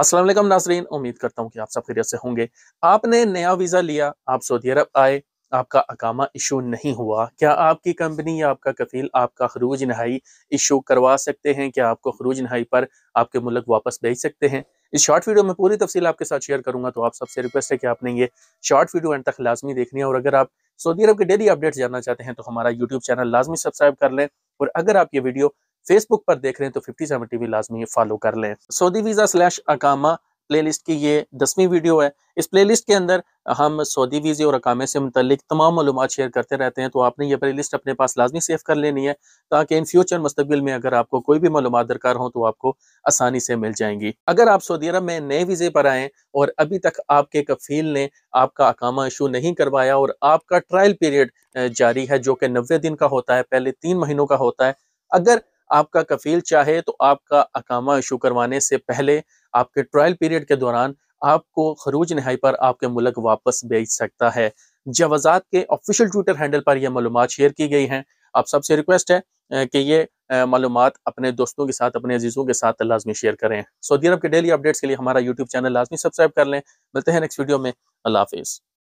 अस्सलाम वालेकुम नाज़रीन, उम्मीद करता हूँ कि आप सब खैरियत से होंगे। आपने नया वीज़ा लिया, आप सऊदी अरब आए, आपका अकामा इशू नहीं हुआ। क्या आपकी कंपनी या आपका कफ़ील आपका खरूज नहाई इशू करवा सकते हैं? क्या आपको खरूज नहाई पर आपके मुल्क वापस भेज सकते हैं? इस शॉर्ट वीडियो में पूरी तफ़सील आपके साथ शेयर करूँगा, तो आप सबसे रिक्वेस्ट है कि आपने ये शॉर्ट वीडियो एंड तक लाज़मी देखनी है। और अगर आप सऊदी अरब के डेली अपडेट्स जानना चाहते हैं, तो हमारा यूट्यूब चैनल लाज़मी सब्सक्राइब कर लें। और अगर आप ये वीडियो फेसबुक पर देख रहे हैं तो 57 टीवी लाजमी फॉलो कर लें। सऊदी वीज़ा स्लैश अकामा प्लेलिस्ट की ये 10वीं वीडियो है। इस प्लेलिस्ट के अंदर हम सऊदी वीज़े और अकामे से मुतल्लिक तमाम मालूमात शेयर करते रहते हैं, तो आपने ये प्लेलिस्ट अपने पास लाजमी सेव कर लेनी है, ताकि इन फ्यूचर मुस्तकबिल में अगर आपको कोई भी मालूमात दरकार हो तो आपको आसानी से मिल जाएंगी। अगर आप सऊदी अरब में नए वीज़े पर आएँ और अभी तक आपके कफ़ील ने आपका अकामा इशू नहीं करवाया और आपका ट्रायल पीरियड जारी है, जो कि 90 दिन का होता है, पहले 3 महीनों का होता है। अगर आपका कफ़ील चाहे तो आपका अकामा इशू करवाने से पहले आपके ट्रायल पीरियड के दौरान आपको खरूज नहाई पर आपके मुल्क वापस भेज सकता है। जवाज़ात के ऑफिशियल ट्विटर हैंडल पर यह मालूमात शेयर की गई हैं। आप सबसे रिक्वेस्ट है कि ये मालूमात अपने दोस्तों के साथ, अपने अजीज़ों के साथ लाजमी शेयर करें। सऊदी अरब के डेली अपडेट्स के लिए हमारा यूट्यूब चैनल लाजमी सब्सक्राइब कर लें। मिलते हैं नेक्स्ट वीडियो में। अल्लाह हाफिज़।